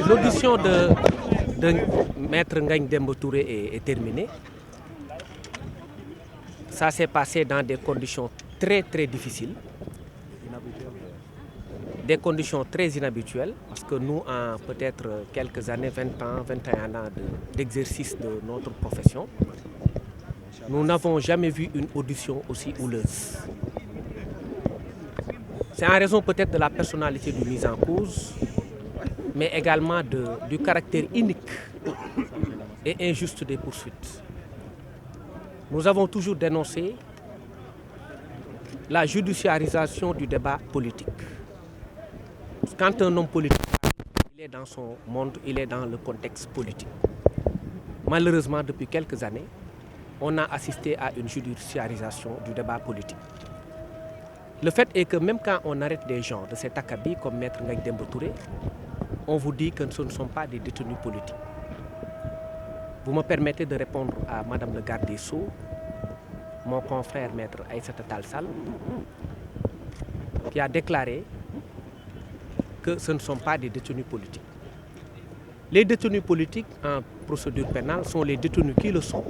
L'audition de Maître Ngagne Demba Touré est terminée. Ça s'est passé dans des conditions très difficiles. Des conditions très inhabituelles, parce que nous, en peut-être quelques années, 20 ans, 21 ans d'exercice de notre profession, nous n'avons jamais vu une audition aussi houleuse. C'est en raison peut-être de la personnalité du mis en cause, mais également du caractère unique et injuste des poursuites. Nous avons toujours dénoncé la judiciarisation du débat politique. Quand un homme politique, il est dans son monde, il est dans le contexte politique. Malheureusement, depuis quelques années, on a assisté à une judiciarisation du débat politique. Le fait est que même quand on arrête des gens de cet acabit comme Maître Ngagne Demba Touré, on vous dit que ce ne sont pas des détenus politiques. Vous me permettez de répondre à Madame le garde des Sceaux, mon confrère Maître Aïssata Tall Sall, qui a déclaré que ce ne sont pas des détenus politiques. Les détenus politiques en procédure pénale sont les détenus qui le sont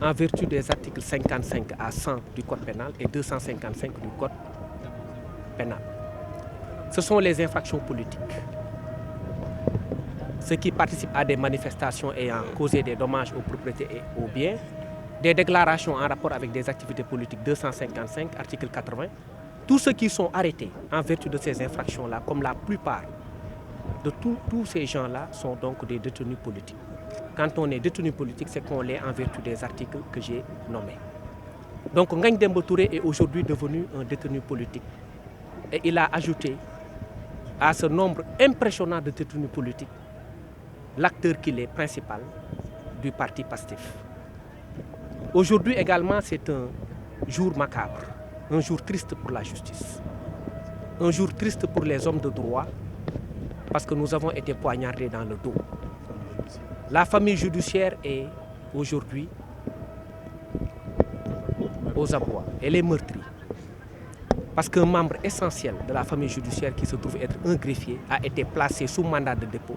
en vertu des articles 55 à 100 du Code pénal et 255 du Code pénal. Ce sont les infractions politiques. Ceux qui participent à des manifestations ayant causé des dommages aux propriétés et aux biens, des déclarations en rapport avec des activités politiques 255, article 80, tous ceux qui sont arrêtés en vertu de ces infractions-là, comme la plupart de tous ces gens-là, sont donc des détenus politiques. Quand on est détenu politique, c'est qu'on l'est en vertu des articles que j'ai nommés. Donc Ngagne Demba Touré est aujourd'hui devenu un détenu politique. Et il a ajouté à ce nombre impressionnant de détenus politiques l'acteur qu'il est principal du parti PASTEF. Aujourd'hui également, c'est un jour macabre, un jour triste pour la justice, un jour triste pour les hommes de droit, parce que nous avons été poignardés dans le dos. La famille judiciaire est aujourd'hui aux abois. Elle est meurtrie. Parce qu'un membre essentiel de la famille judiciaire qui se trouve être un greffier a été placé sous mandat de dépôt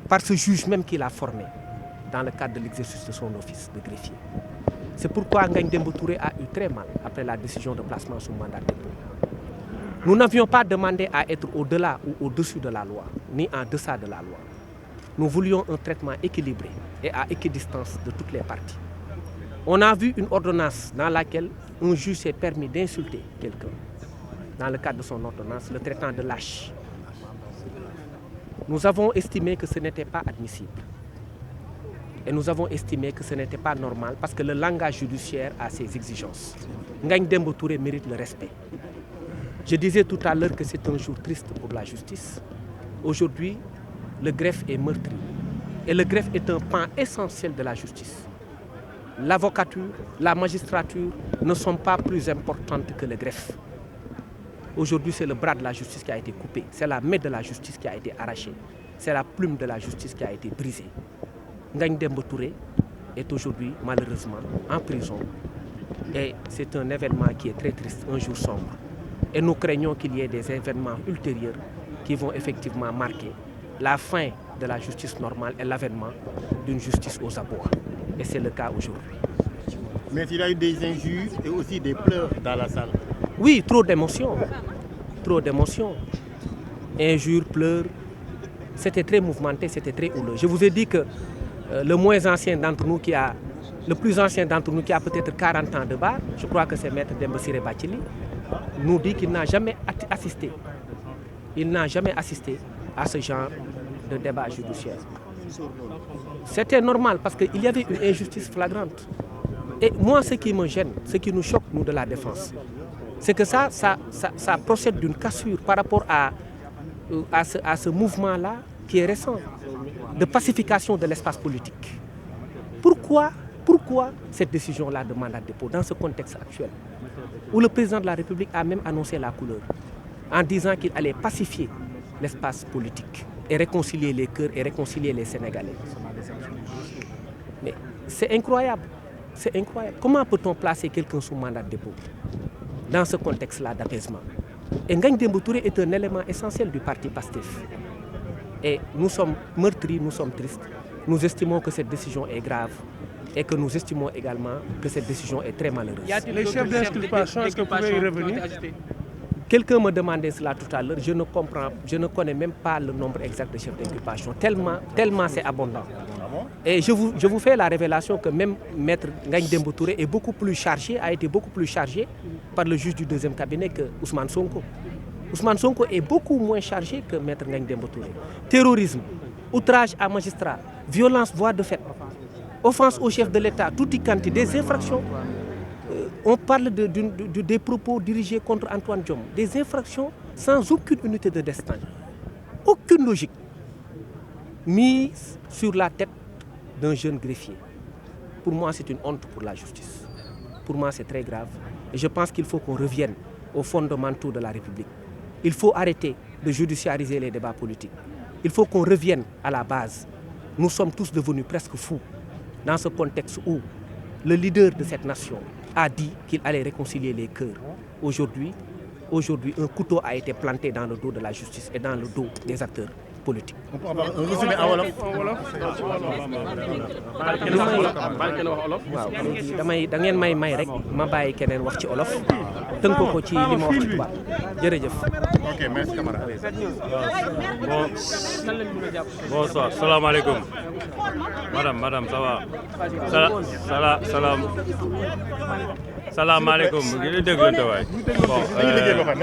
par ce juge même qu'il a formé dans le cadre de l'exercice de son office de greffier. C'est pourquoi Ngagne Demba Touré a eu très mal après la décision de placement sous mandat de dépôt. Nous n'avions pas demandé à être au-delà ou au-dessus de la loi, ni en deçà de la loi. Nous voulions un traitement équilibré et à équidistance de toutes les parties. On a vu une ordonnance dans laquelle un juge s'est permis d'insulter quelqu'un. Dans le cadre de son ordonnance, le traitant de lâche. Nous avons estimé que ce n'était pas admissible. Et nous avons estimé que ce n'était pas normal parce que le langage judiciaire a ses exigences. Ngagne Demba Touré mérite le respect. Je disais tout à l'heure que c'est un jour triste pour la justice. Aujourd'hui, le greffe est meurtri. Et le greffe est un pan essentiel de la justice. L'avocature, la magistrature ne sont pas plus importantes que le greffe. Aujourd'hui, c'est le bras de la justice qui a été coupé. C'est la main de la justice qui a été arrachée. C'est la plume de la justice qui a été brisée. Ngagne Demba Touré est aujourd'hui, malheureusement, en prison. Et c'est un événement qui est très triste, un jour sombre. Et nous craignons qu'il y ait des événements ultérieurs qui vont effectivement marquer la fin de la justice normale et l'avènement d'une justice aux abois. Et c'est le cas aujourd'hui. Mais il y a eu des injures et aussi des pleurs dans la salle. Oui, trop d'émotions. Trop d'émotions. Injures, pleurs. C'était très mouvementé, c'était très houleux. Je vous ai dit que le moins ancien d'entre nous le plus ancien d'entre nous qui a peut-être 40 ans de bar, je crois que c'est Maître Demba Ciré Bathily, nous dit qu'il n'a jamais assisté. Il n'a jamais assisté à ce genre de débat judiciaire. C'était normal parce qu'il y avait une injustice flagrante. Et moi, ce qui me gêne, ce qui nous choque, nous, de la défense, c'est que ça procède d'une cassure par rapport à ce mouvement-là qui est récent, de pacification de l'espace politique. Pourquoi cette décision-là de mandat de dépôt dans ce contexte actuel, où le président de la République a même annoncé la couleur, en disant qu'il allait pacifier l'espace politique et réconcilier les cœurs et réconcilier les Sénégalais. Mais c'est incroyable. Comment peut-on placer quelqu'un sous mandat de dépôt dans ce contexte-là d'apaisement? Et Ngagne Demba Touré est un élément essentiel du parti PASTEF. Et nous sommes meurtris, nous sommes tristes. Nous estimons que cette décision est grave et que nous estimons également que cette décision est très malheureuse. Les chefs d'inculpation, est-ce que vous pouvez y revenir? Quelqu'un me demandait cela tout à l'heure, je ne connais même pas le nombre exact de chefs d'inculpation, tellement c'est abondant. Et je vous fais la révélation que même Maître Ngagne Demba Touré est beaucoup plus chargé, a été beaucoup plus chargé par le juge du deuxième cabinet que Ousmane Sonko. Ousmane Sonko est beaucoup moins chargé que Maître Ngagne Demba Touré. Terrorisme, outrage à magistrat, violence, voie de fait, offense au chef de l'État, tout y quanti, des infractions. On parle des propos dirigés contre Antoine Diome, des infractions sans aucune unité de destin, aucune logique, mise sur la tête d'un jeune greffier. Pour moi, c'est une honte pour la justice. Pour moi, c'est très grave. Et je pense qu'il faut qu'on revienne aux fondamentaux de la République. Il faut arrêter de judiciariser les débats politiques. Il faut qu'on revienne à la base. Nous sommes tous devenus presque fous dans ce contexte où le leader de cette nation a dit qu'il allait réconcilier les cœurs. Aujourd'hui, un couteau a été planté dans le dos de la justice et dans le dos des acteurs politiques. On peut avoir un résumé en wolof. waaw da ngeen may rek ma bàyyi keneen wax ci olof tënk ko ci li ma wax ci tubaab jërëjëf. Ok, merci Camara. Bonsoir, salam alaikum. Madame, ça va? Salam alaikum. Nañu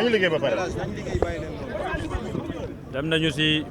liggéey ba pare. Dem nañu ci